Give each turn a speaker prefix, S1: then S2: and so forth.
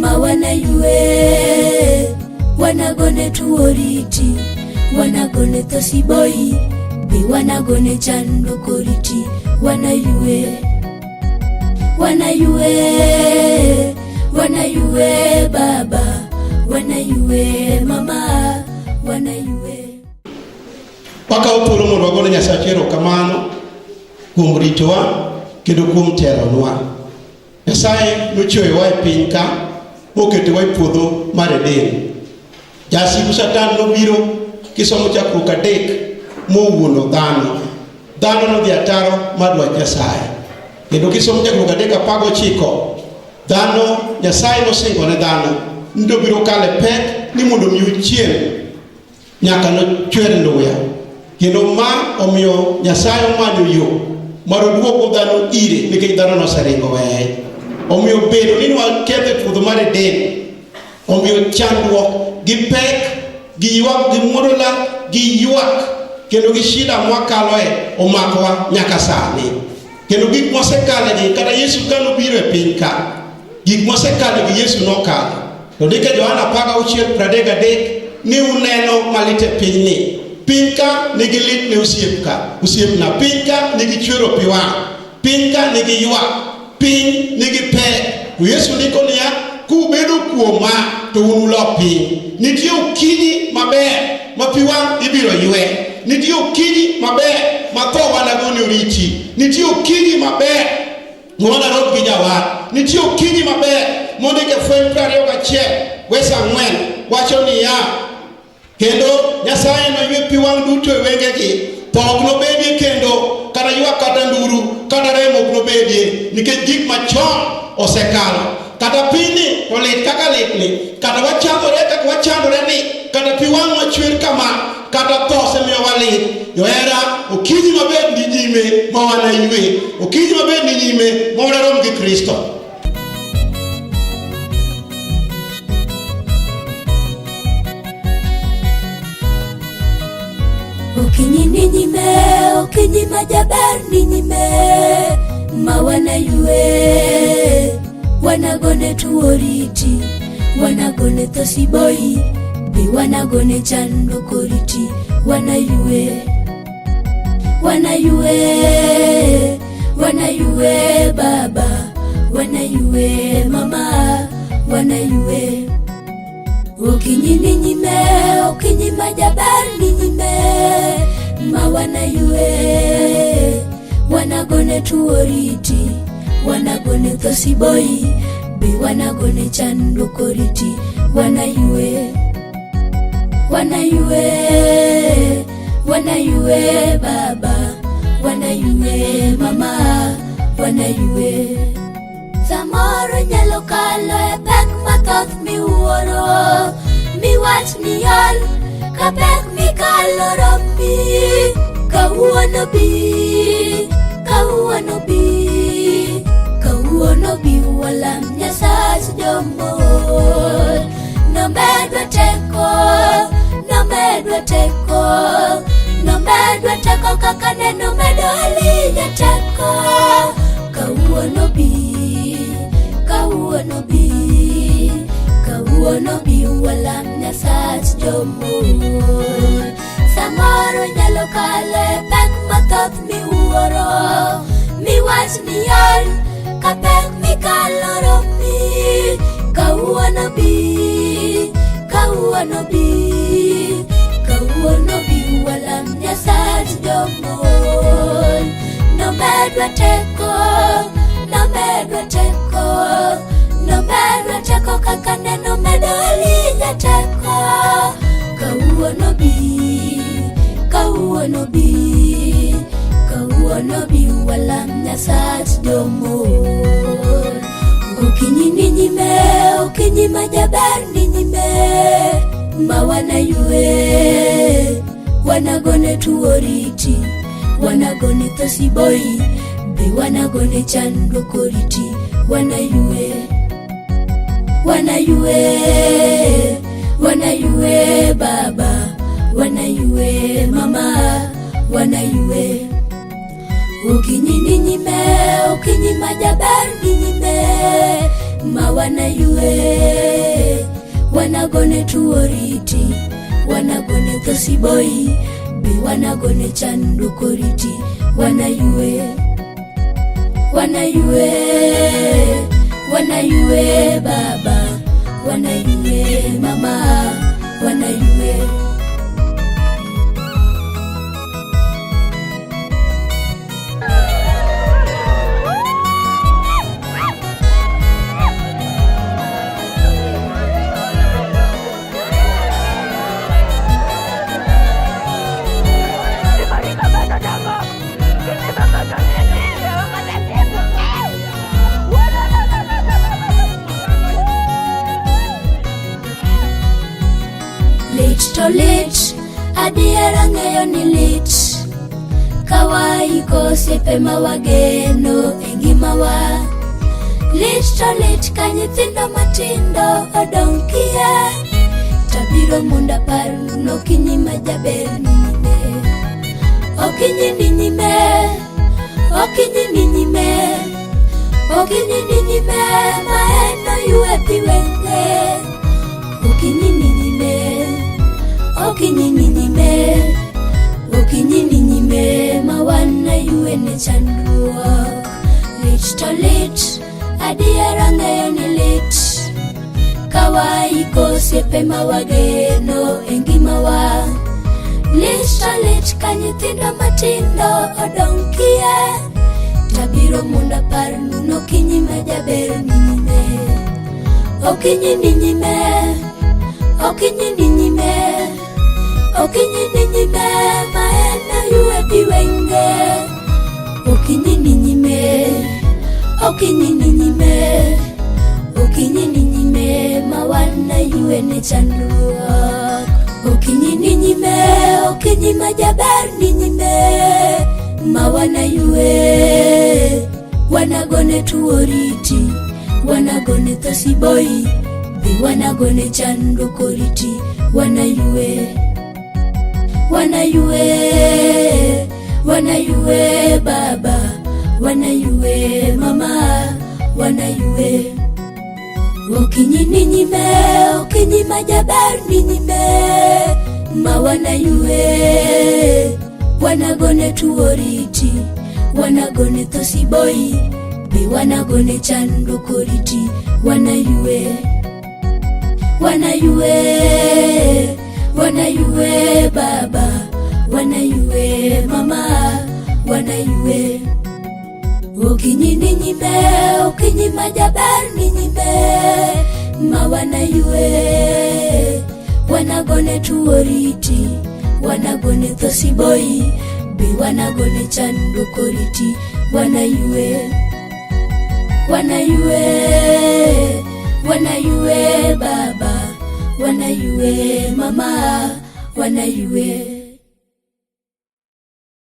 S1: ma wanayue, wanagone tuoriti, wanagone tosiboi, be wanagone chando koriti, wanayue, wanayue, wanayue baba, wanayue mama, wanayue.
S2: Paka uturo mo wagone nyasachero kamano kuom ritowa kendo kuom telonwa. Nyasaye nochweyowa e piny ka moketowa e puodho mar Eden. Jasigu Satan nobiro kisomo chakruok 3 mowuono dhano. Dhano nodhi ataro mar dwach Nyasaye. Kendo kisomo chakruok 3:19 dhano Nyasaye nosingone dhano ndobiro kale pek ni mondo mi uchien nyaka nochwer luya. Kendo ma omiyo Nyasaye omanyo yo mar duogo dhano ire nikech dhano noseringo weye. Omiyo bedo ni waketho puodho mar Eden, omiyo chandruok gi pek gi ywak gi murola gi ywak kendo gi shida mwakaloe omakowa nyaka sani. Kendo gik mosekale gi kata Yesu kano biro e piny ka, gik mosekale gi Yesu nokalo. To dike Johana 6:33 ni uneno malite piny ni. Piny ka nigi lit ne osiep ka, osiep na piny ka nigi chwero piwa, piny ka nigi ywak, piny nigi pek. Yesu ndiko niya, kubedo kuoma to unulok piny. Nitie okinyi maber ma piwa ibiro ywe. Nitie okinyi maber ma tho wanagone oriti. Nitie okinyi maber mwana rod gi jawar. Nitie okinyi maber mondike Fweny 21:4 wacho niya, kendo Nyasaye noywe pi wang' duto e wengegi, tho ok nobedie kendo, kata ywak kata nduru, kata remo ok nobedie, nikech gik machon osekalo. Kata pini to lit kaka litni, kata wachandore kaka wachandore ni, kata pi wang' machwer kama, kata tho osemiyo walit. Johera, okinyi maber ni nyime ma wanaywe, okinyi maber ni nyime ma wanarom gi Kristo.
S1: Okinyi ni nyime, okinyi majaber ni nyime, ma wanayue, wanagone tuoriti, wanagone tosiboi, be wanagone chando koriti, wanayue, wanayue, wanayue baba, wanayue mama, wanayue. Okinyi ni nyime, okinyi majaber ni nyime, ma wanayue, wanagone tuoriti, wanagone tosiboi, be wanagone chando koriti, wanayue, wanayue, wanayue baba, wanayue mama, wanayue. Samoro nyalo kalo e pek mathoth miwuoro, miwach niol, ka pek mikalo romi, kawuono bi, kawuono bi, kawuono bi walam Nyasach jomol. Nomedwa teko, nomedwa teko, nomedwa teko kaka neno medo alinya teko. Kawuono bi, kawuono bi, kawuono bi walam Nyasach jomol. Samoro nyalo kalo e pek mathoth miwuoro, miwach niol, ka pek mikalo romi, kawuono bi, kawuono bi, kawuono bi walam Nyasach jomol. Nomedwa teko, nomedwa teko, nomedwa teko kaka neno medo alinya teko. Kawuono bi, kawuono bi, kawuono bi walam Nyasach jomol. Okinyi ni nyime, okinyi majaber ni nyime, ma wanayue, wanagone tuoriti, wanagone tosiboi, be wanagone chando koriti, wanayue, wanayue, wanayue baba, wanayue mama, wanayue. Okinyi ni nyime, okinyi majaber ni nyime, ma wanayue, wanagone tuoriti, wanagone thosiboi, be wanagone chandukoriti, wanayue, wanayue, wanayue baba, wanayue mama, wanayue. Lit to lit, adiera ng'eyo ni lit, kawaiko siepe mawageno e ngimawa. Lit to lit ka nyithindo matindo odong' kia, tabiro mondo aparo nokinyi majaber ni nyime. Okinyi ni nyime, okinyi ni nyime, okinyi ni nyime, ma en oyue pi wenge. Okinyi ni nyime, okinyi ni nyime, okinyi ni nyime, ma wanayue ne chandruok. Lit to lit, adiera ng'eyo ni lit, kawaiko siepe mawageno e ngimawa. Lit to lit ka nyithindo matindo odong' kia, tabiro mondo aparo nokinyi majaber ni nyime. Okinyi ni nyime, okinyi ni nyime, okinyi ni nyime, ma en oyue pi wenge. Okinyi ni nyime, okinyi ni nyime, okinyi ni nyime, ma wanayue ne chandruok. Okinyi ni nyime, okinyi majaber ni nyime, ma wanayue, wanagone tuoriti, wanagone thosiboi, be wanagone chandukoriti, wanayue, wanayue, wanayue baba, wanayue mama, wanayue. Okinyi ni nyime, okinyi majaber ni nyime, ma wanayue, wanagone tuoriti, wanagone thosiboi, be wanagone chandukoriti, wanayue, wanayue, wanayue baba, wanayue mama, wanayue. Okinyi ni nyime, okinyi majaber ni nyime, ma wanayue, wanagone tuoriti, wanagone thosiboi, be wanagone chandukoriti, wanayue, wanayue, wanayue baba, wanayue mama, wanayue.